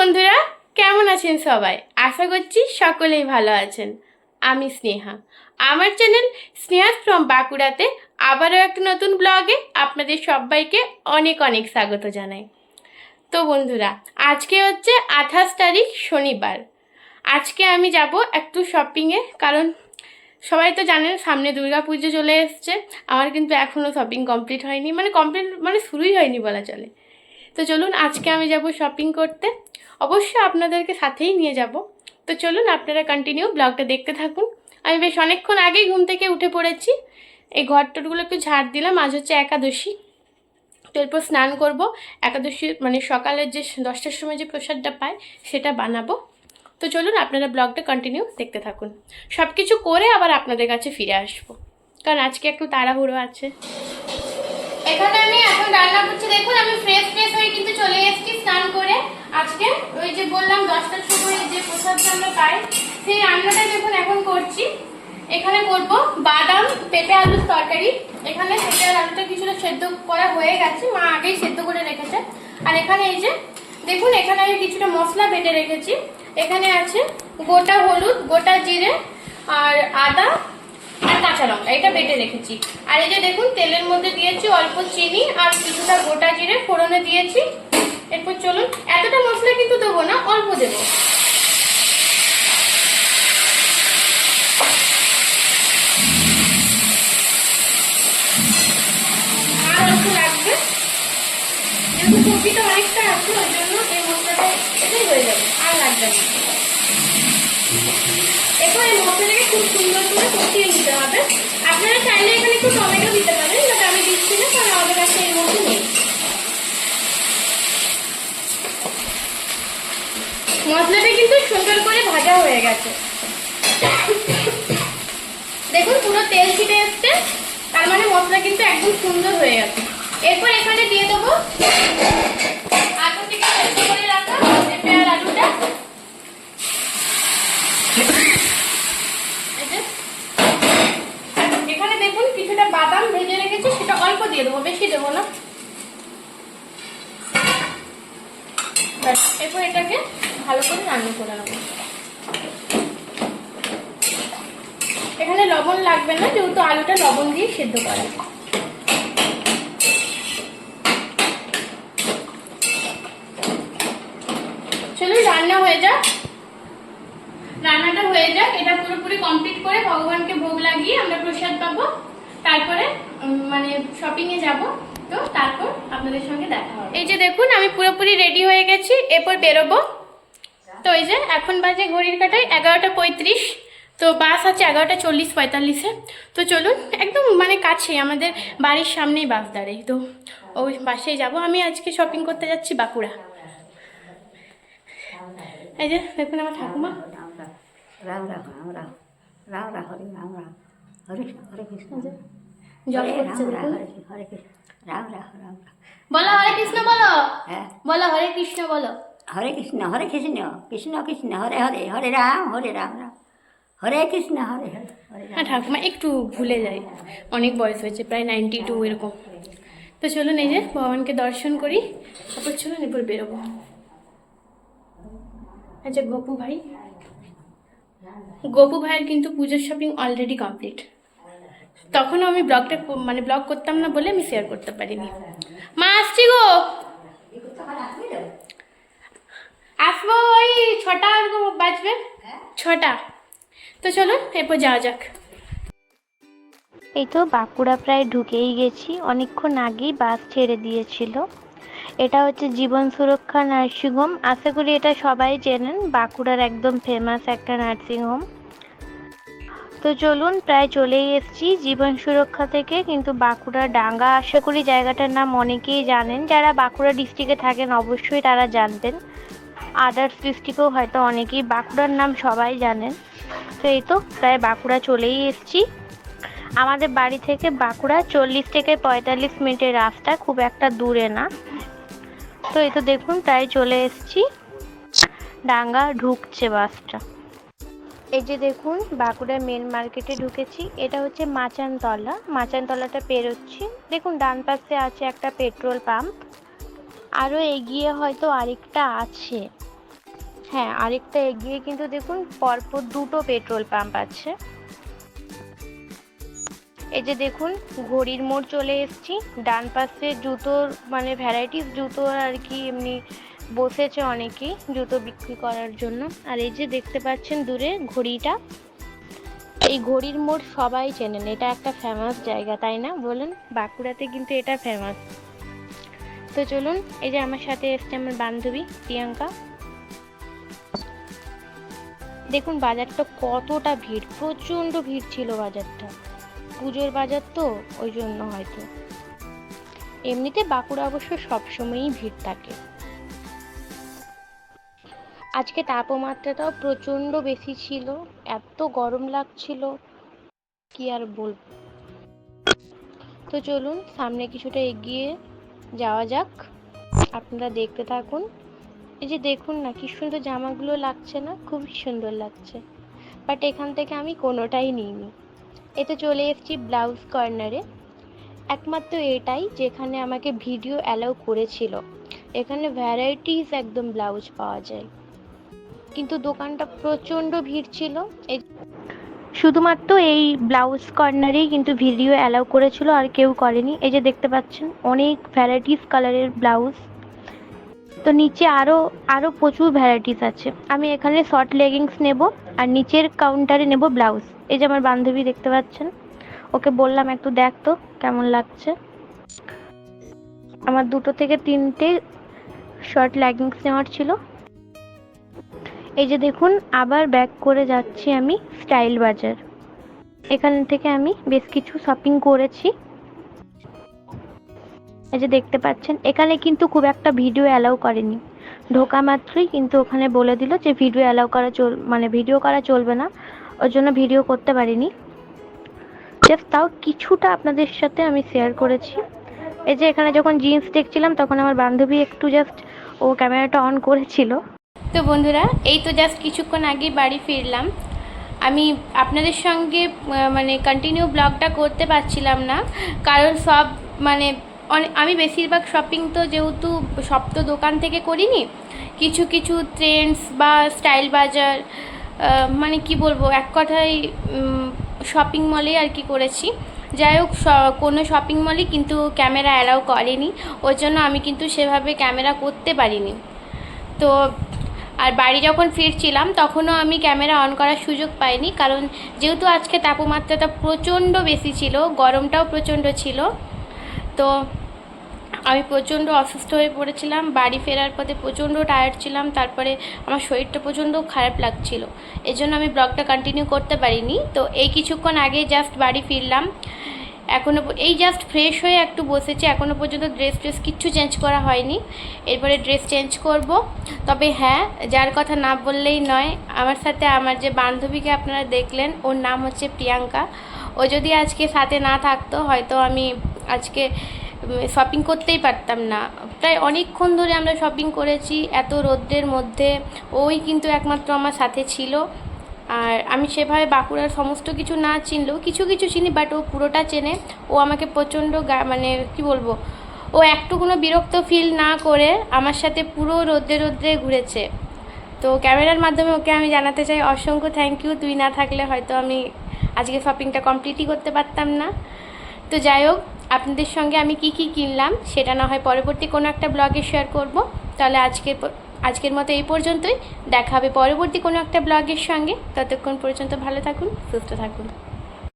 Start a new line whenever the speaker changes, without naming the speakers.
বন্ধুরা, কেমন আছেন সবাই? আশা করছি সকলেই ভালো আছেন। আমি স্নেহা, আমার চ্যানেল স্নেহা ফ্রম বাঁকুড়াতে আবারও একটা নতুন ব্লগে আপনাদের সবাইকে অনেক অনেক স্বাগত জানাই। তো বন্ধুরা, আজকে হচ্ছে 28 তারিখ শনিবার। আজকে আমি যাব একটু শপিংয়ে, কারণ সবাই তো জানেন সামনে দুর্গা পুজো চলে এসছে। আমার কিন্তু এখনও শপিং কমপ্লিট হয়নি, মানে শুরুই হয়নি বলা চলে। তো চলুন আজকে আমি যাব শপিং করতে, অবশ্যই আপনাদেরকে সাথেই নিয়ে যাব। তো চলুন আপনারা কন্টিনিউ ব্লগটা দেখতে থাকুন। আমি বেশ অনেকক্ষণ আগেই ঘুম থেকে উঠে পড়েছি, এই ঘরটরগুলো একটু ঝাড় দিলাম। আজ হচ্ছে একাদশী, তো এরপর স্নান করব। একাদশী মানে সকালের যে 10টার সময় যে প্রসাদটা পায় সেটা বানাবো। তো চলুন আপনারা ব্লগটা কন্টিনিউ দেখতে থাকুন। সব কিছু করে আবার আপনাদের কাছে ফিরে আসবো, কারণ আজকে একটু তাড়াহুড়ো আছে। এখানে আমি এখন রান্না করছি। দেখুন আমি ফ্রেশ হয়ে কিন্তু চলে এসেছি স্নান করে। আজকে ওই যে বললাম 10টার সময় যে প্রসাদটা আমরা পাই, সেই রান্নাটা দেখুন এখন করছি। এখানে করব বাদাম পেঁপে আলুর তরকারি। এখানে পেঁপে আর আলুটা কিছুটা সেদ্ধ করা হয়ে গেছে, মা আগেই সেদ্ধ করে রেখেছে। আর এখানে এই যে দেখুন, এখানে আমি কিছুটা মশলা বেটে রেখেছি। এখানে আছে গোটা হলুদ, গোটা জিরে আর আদা আর কাঁচা লঙ্কা, এটা বেটে রেখেছি। আর এই যে দেখুন তেলের মধ্যে দিয়েছি অল্প চিনি আর কিছুটা গোটা জিরে ফোড়নে দিয়েছি। এরপর চলুন, এতটা মশলা কিন্তু দেবো না, অল্প দেবো। আর অল্প লাগবে, যেহেতু সবজিটা অনেকটা আছে ওই জন্য এই মশলাটা এটাই হয়ে যাবে, আর লাগবে না। এরপর এই মশলাটাকে খুব সুন্দর করে কষিয়ে নিতে হবে। আপনারা চাইলে এখানে একটু টমেটো দিতে পারেন, বাট আমি দিচ্ছি না, কারণ আমাদের কাছে এর মধ্যে নেই। মশলাটা কিন্তু সুন্দর করে ভাজা হয়ে গেছে, দেখুন পুরো তেল ছিটে এসছে, তার মানে মশলা কিন্তু একদম সুন্দর হয়ে গেছে। এরপর এখানে দিয়ে দেবো আলু থেকে সেদ্ধ করে রাখা পেঁপে আর আলুটা। এখানে দেখুন কিছুটা বাদাম ভেজে রেখেছি, সেটা অল্প দিয়ে দেবো, বেশি দেবো না। এরপর এটাকে ভালো করে রান্না করে নেবো। এখানে লবণ লাগবে না, যেহেতু আলুটা লবণ দিয়ে সেদ্ধ করা। চলুন রান্না হয়ে যাক, রান্নাটা হয়ে যাক। এটা পুরোপুরি কমপ্লিট করে ভগবানকে ভোগ লাগিয়ে আমরা প্রসাদ পাবো, তারপরে মানে শপিং এ যাব। তো তারপর আপনাদের সঙ্গে দেখা হবে। এই যে দেখুন আমি পুরোপুরি রেডি হয়ে গেছি, এরপর বেরোবো। তো এই যে এখন বাজে ঘড়ির কাঁটায় 11:35। তো বাস আছে 11:40-45-এ। তো চলুন, একদম মানে কাছে, আমাদের বাড়ির সামনেই বাস দাঁড়ায়, তো ওই বাসেই যাব। আমি আজকে শপিং করতে যাচ্ছি বাঁকুড়া। এই যে দেখুন আমার ঠাকুমা।
রাম রাম রাম রাম রাম রাম হরে রাম রাম হরে হরে কৃষ্ণ
জল
হরে
করছে
রাম রাম
দেখুন।
হরে কৃষ্ণ রাম রাম রাম রাম
বলো হরে কৃষ্ণ, বলো
হ্যাঁ
বলো হরে কৃষ্ণ, বলো
হরে কৃষ্ণ কৃষ্ণ কৃষ্ণ হরে হরে হরে রাম রাম হরে কৃষ্ণ হরে হরে হরে
হ্যাঁ ঠাকুমা একটু ভুলে যাই, অনেক বয়স হয়েছে, প্রায় 92 এরকম। তো চলুন এই যে ভগবানকে দর্শন করি, তারপর চলুন এরপর বেরোবো। আচ্ছা গোপু ভাইয়ের কিন্তু পুজোর শপিং অলরেডি কমপ্লিট। তখনও আমি ব্লগ করতাম না বলে আমি শেয়ার করতে পারিনি। মা আসছি গো, আসবো ওই 6টা বাজবে, 6টা। তো চলো এরপর যাওয়া যাক।
এই তো বাঁকুড়া প্রায় ঢুকেই গেছি, অনেকক্ষণ আগেই বাস ছেড়ে দিয়েছিল। এটা হচ্ছে জীবন সুরক্ষা নার্সিংহোম, আশা করি এটা সবাই চেনেন, বাঁকুড়ার একদম ফেমাস একটা নার্সিংহোম। তো চলুন প্রায় চলেই এসেছি জীবন সুরক্ষা থেকে, কিন্তু বাঁকুড়া ডাঙ্গা আশা করি জায়গাটার নাম অনেকেই জানেন, যারা বাঁকুড়া ডিস্ট্রিক্টে থাকেন অবশ্যই তারা জানবেন, আদার্স ডিস্ট্রিক্টেও হয়তো অনেকেই বাঁকুড়ার নাম সবাই জানেন। তো এই তো প্রায় বাঁকুড়া চলেই এসেছি। আমাদের বাড়ি থেকে বাঁকুড়া 40 থেকে 45 মিনিটের রাস্তা, খুব একটা দূরে না। তো এই তো দেখুন প্রায় চলে এসেছি, ডাঙ্গা ঢুকছে বাসটা। এই যে দেখুন বাঁকুড়া মেন মার্কেটে ঢুকেছি, এটা হচ্ছে মাচানতলাটা পেরোচ্ছি। দেখুন ডান পাশে আছে একটা পেট্রোল পাম্প, আরও এগিয়ে হয়তো আরেকটা আছে। হ্যাঁ, আরেকটা এগিয়ে কিন্তু দেখুন পরপর দুটো পেট্রোল পাম্প আছে। এই যে দেখুন ঘড়ির মোড় চলে এসেছি। ডান পাশে জুতোর মানে ভ্যারাইটিস জুতো আর কি এমনি বসেছে অনেকেই জুতো বিক্রি করার জন্য। আর এই যে দেখতে পাচ্ছেন দূরে ঘড়িটা, এই ঘড়ির মোড় সবাই চেনেন, এটা একটা ফেমাস জায়গা তাই না বলুন? বাঁকুড়াতে কিন্তু এটা ফেমাস। তো চলুন, এই যে আমার সাথে এসছে আমার বান্ধবী প্রিয়াঙ্কা। দেখুন বাজারটা কতটা ভিড়, প্রচণ্ড ভিড় ছিল বাজারটা, পুজোর বাজার তো ওই জন্য হয়তো। এমনিতে বাঁকুড়া অবশ্য সবসময়ই ভিড় থাকে। আজকে তাপমাত্রাটাও প্রচণ্ড বেশি ছিল, এত গরম লাগছিল কি আর বলবো। তো চলুন সামনে কিছুটা এগিয়ে যাওয়া যাক, আপনারা দেখতে থাকুন। এই যে দেখুন না কি সুন্দর জামাগুলো লাগছে না, খুবই সুন্দর লাগছে, বাট এখান থেকে আমি কোনোটাই নিইনি। এতে চলে এসেছি ব্লাউজ কর্নারে, একমাত্র এটাই যেখানে আমাকে ভিডিও অ্যালাউ করেছিল। এখানে ভ্যারাইটিস একদম ব্লাউজ পাওয়া যায়, কিন্তু দোকানটা প্রচণ্ড ভিড় ছিল। এই শুধুমাত্র এই ব্লাউজ কর্নারেই কিন্তু ভিডিও অ্যালাউ করেছিল, আর কেউ করেনি। এই যে দেখতে পাচ্ছেন অনেক ভ্যারাইটিস কালারের ব্লাউজ, তো নিচে আরও প্রচুর ভ্যারাইটিস আছে। আমি এখানে শর্ট লেগিংস নেব আর নিচের কাউন্টারে নেব ব্লাউজ। এই যে আমার বান্ধবী দেখতে পাচ্ছেন, ওকে বললাম একটু দেখ তো কেমন লাগছে। আমার 2 থেকে 3টে শর্ট লেগিংস নেওয়ার ছিল। এই যে দেখুন আবার ব্যাক করে যাচ্ছি আমি স্টাইল বাজার, এখান থেকে আমি বেশ কিছু শপিং করেছি। এই যে দেখতে পাচ্ছেন এখানে কিন্তু খুব একটা ভিডিও অ্যালাউ করেনি, ঢোকা মাত্রই কিন্তু ওখানে বলে দিল যে ভিডিও অ্যালাউ করা ভিডিও করা চলবে না, ওর জন্য ভিডিও করতে পারিনি। জাস্ট তাও কিছুটা আপনাদের সাথে আমি শেয়ার করেছি। এই যে এখানে যখন জিন্স দেখছিলাম তখন আমার বান্ধবী একটু জাস্ট ও ক্যামেরাটা অন করেছিল।
তো বন্ধুরা এই তো জাস্ট কিছুক্ষণ আগে বাড়ি ফিরলাম। আমি আপনাদের সঙ্গে মানে কন্টিনিউ ব্লগটা করতে পারছিলাম না, কারণ সব মানে আমি বেশিরভাগ শপিং তো যেহেতু সব তো দোকান থেকে করিনি, কিছু কিছু ট্রেন্ডস বা স্টাইল বাজার মানে কি বলবো এক কথায় শপিং মলে আর কি করেছি। যাই হোক কোনো শপিং মলই কিন্তু ক্যামেরা অ্যালাউ করেনি, ওর জন্য আমি কিন্তু সেভাবে ক্যামেরা করতে পারিনি। তো আর বাড়ি যখন ফিরছিলাম তখনও আমি ক্যামেরা অন করার সুযোগ পাইনি, কারণ যেহেতু আজকে তাপমাত্রাটা প্রচণ্ড বেশি ছিল, গরমটাও প্রচণ্ড ছিল, তো আমি প্রচণ্ড অসুস্থ হয়ে পড়েছিলাম। বাড়ি ফেরার পথে প্রচণ্ড টায়ার্ড ছিলাম, তারপরে আমার শরীরটা প্রচণ্ড খারাপ লাগছিল, এজন্য আমি ব্লগটা কন্টিনিউ করতে পারিনি। তো এই কিছুক্ষণ আগে জাস্ট বাড়ি ফিরলাম, এখনও এই জাস্ট ফ্রেশ হয়ে একটু বসেছি, এখনও পর্যন্ত ড্রেস কিচ্ছু চেঞ্জ করা হয়নি, এরপরে ড্রেস চেঞ্জ করব। তবে হ্যাঁ, যার কথা না বললেই নয়, আমার সাথে আমার যে বান্ধবীকে আপনারা দেখলেন ওর নাম হচ্ছে প্রিয়াঙ্কা, ও যদি আজকে সাথে না থাকতো হয়তো আমি আজকে শপিং করতেই পারতাম না। প্রায় অনেকক্ষণ ধরে আমরা শপিং করেছি এত রোদ্রের মধ্যে, ওই কিন্তু একমাত্র আমার সাথে ছিল। আর আমি সেভাবে বাঁকুড়ার সমস্ত কিছু না চিনলেও কিছু কিছু চিনি, বাট ও পুরোটা চেনে। ও আমাকে প্রচণ্ড মানে কি বলবো, ও একটু কোনো বিরক্ত ফিল না করে আমার সাথে পুরো রোদ্রে রোদ্রে ঘুরেছে। তো ক্যামেরার মাধ্যমে ওকে আমি জানাতে চাই অসংখ্য থ্যাংক ইউ, তুই না থাকলে হয়তো আমি আজকে শপিংটা কমপ্লিটই করতে পারতাম না। তো যাই হোক, আপনাদের সঙ্গে আমি কি কি কিনলাম সেটা না হয় পরবর্তী কোনো একটা ব্লগে শেয়ার করব। তাহলে আজকের মতো এই পর্যন্তই, দেখা হবে পরবর্তী কোনো একটা ব্লগের সঙ্গে। ততক্ষণ পর্যন্ত ভালো থাকুন, সুস্থ থাকুন।